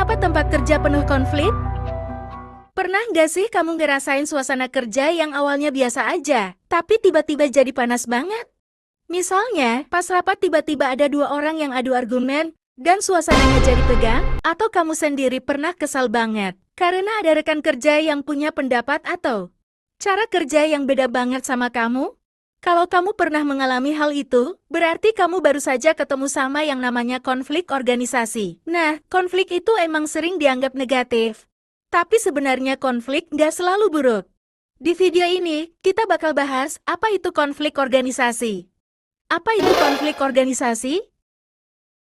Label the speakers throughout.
Speaker 1: Kenapa tempat kerja penuh konflik? Pernah nggak sih kamu ngerasain suasana kerja yang awalnya biasa aja, tapi tiba-tiba jadi panas banget? Misalnya, pas rapat tiba-tiba ada dua orang yang adu argumen, dan suasananya jadi tegang, atau kamu sendiri pernah kesal banget, karena ada rekan kerja yang punya pendapat atau cara kerja yang beda banget sama kamu? Kalau kamu pernah mengalami hal itu, berarti kamu baru saja ketemu sama yang namanya konflik organisasi. Nah, konflik itu emang sering dianggap negatif. Tapi sebenarnya konflik nggak selalu buruk. Di video ini, kita bakal bahas apa itu konflik organisasi. Apa itu konflik organisasi?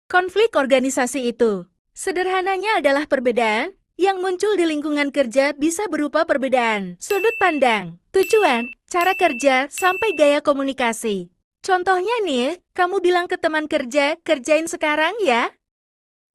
Speaker 1: Konflik organisasi itu, sederhananya adalah perbedaan yang muncul di lingkungan kerja bisa berupa perbedaan sudut pandang, tujuan, cara kerja, sampai gaya komunikasi. Contohnya nih, kamu bilang ke teman kerja, kerjain sekarang ya.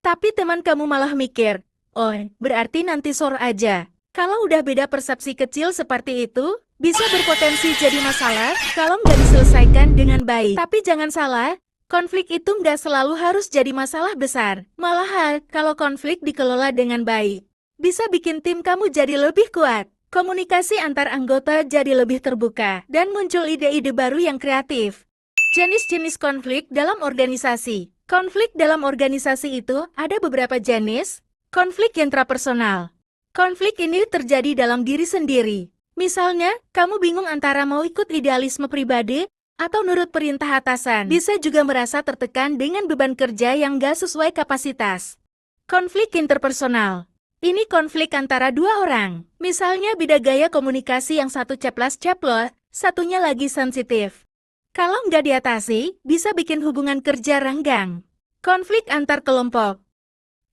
Speaker 1: Tapi teman kamu malah mikir, oh, berarti nanti sore aja. Kalau udah beda persepsi kecil seperti itu, bisa berpotensi jadi masalah kalau nggak diselesaikan dengan baik. Tapi jangan salah, konflik itu nggak selalu harus jadi masalah besar. Malahan, kalau konflik dikelola dengan baik, bisa bikin tim kamu jadi lebih kuat. Komunikasi antar anggota jadi lebih terbuka, dan muncul ide-ide baru yang kreatif. Jenis-jenis konflik dalam organisasi. Konflik dalam organisasi itu ada beberapa jenis. Konflik intrapersonal. Konflik ini terjadi dalam diri sendiri. Misalnya, kamu bingung antara mau ikut idealisme pribadi atau nurut perintah atasan. Bisa juga merasa tertekan dengan beban kerja yang gak sesuai kapasitas. Konflik interpersonal. Ini konflik antara dua orang. Misalnya beda gaya komunikasi, yang satu ceplas-ceplos, satunya lagi sensitif. Kalau nggak diatasi, bisa bikin hubungan kerja renggang. Konflik antar kelompok.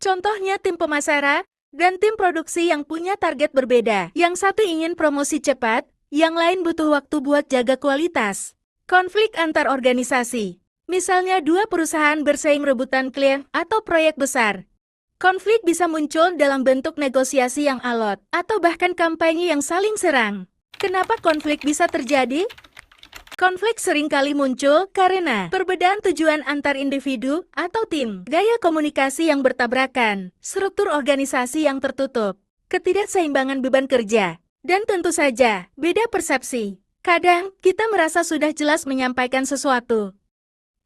Speaker 1: Contohnya tim pemasaran dan tim produksi yang punya target berbeda. Yang satu ingin promosi cepat, yang lain butuh waktu buat jaga kualitas. Konflik antar organisasi. Misalnya dua perusahaan bersaing rebutan klien atau proyek besar. Konflik bisa muncul dalam bentuk negosiasi yang alot, atau bahkan kampanye yang saling serang. Kenapa konflik bisa terjadi? Konflik seringkali muncul karena perbedaan tujuan antar individu atau tim, gaya komunikasi yang bertabrakan, struktur organisasi yang tertutup, ketidakseimbangan beban kerja, dan tentu saja, beda persepsi. Kadang, kita merasa sudah jelas menyampaikan sesuatu,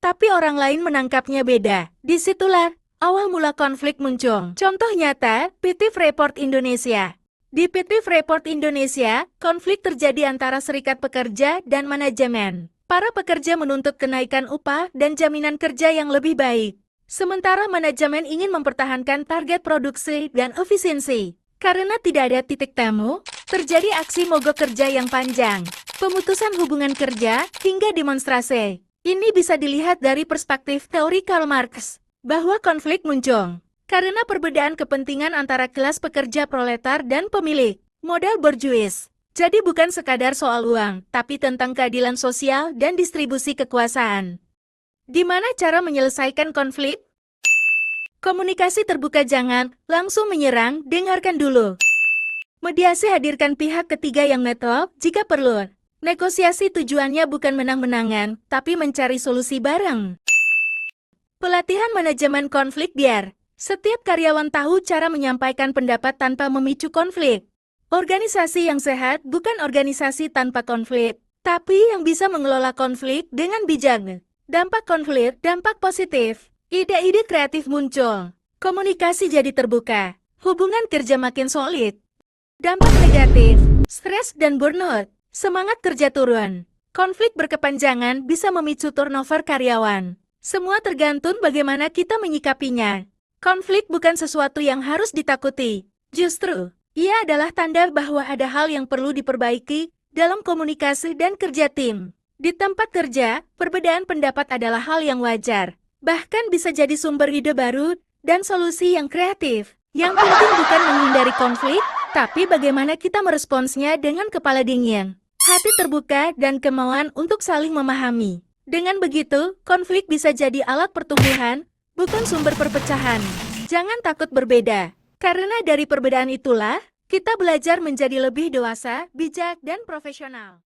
Speaker 1: tapi orang lain menangkapnya beda. Disitulah awal mula konflik muncul. Contoh nyata, PT Freeport Indonesia. Di PT Freeport Indonesia, konflik terjadi antara serikat pekerja dan manajemen. Para pekerja menuntut kenaikan upah dan jaminan kerja yang lebih baik. Sementara manajemen ingin mempertahankan target produksi dan efisiensi. Karena tidak ada titik temu, terjadi aksi mogok kerja yang panjang, pemutusan hubungan kerja, hingga demonstrasi. Ini bisa dilihat dari perspektif teori Karl Marx, bahwa konflik muncul karena perbedaan kepentingan antara kelas pekerja proletar dan pemilik modal borjuis. Jadi bukan sekadar soal uang, tapi tentang keadilan sosial dan distribusi kekuasaan. Di mana cara menyelesaikan konflik? Komunikasi terbuka, jangan langsung menyerang, dengarkan dulu. Mediasi, hadirkan pihak ketiga yang netral jika perlu. Negosiasi tujuannya bukan menang-menangan, tapi mencari solusi bareng. Pelatihan manajemen konflik biar setiap karyawan tahu cara menyampaikan pendapat tanpa memicu konflik. Organisasi yang sehat bukan organisasi tanpa konflik, tapi yang bisa mengelola konflik dengan bijak. Dampak konflik, dampak positif. Ide-ide kreatif muncul. Komunikasi jadi terbuka. Hubungan kerja makin solid. Dampak negatif, stres dan burnout. Semangat kerja turun. Konflik berkepanjangan bisa memicu turnover karyawan. Semua tergantung bagaimana kita menyikapinya. Konflik bukan sesuatu yang harus ditakuti. Justru, ia adalah tanda bahwa ada hal yang perlu diperbaiki dalam komunikasi dan kerja tim. Di tempat kerja, perbedaan pendapat adalah hal yang wajar. Bahkan bisa jadi sumber ide baru dan solusi yang kreatif. Yang penting bukan menghindari konflik, tapi bagaimana kita meresponsnya dengan kepala dingin, hati terbuka, dan kemauan untuk saling memahami. Dengan begitu, konflik bisa jadi alat pertumbuhan, bukan sumber perpecahan. Jangan takut berbeda, karena dari perbedaan itulah, kita belajar menjadi lebih dewasa, bijak, dan profesional.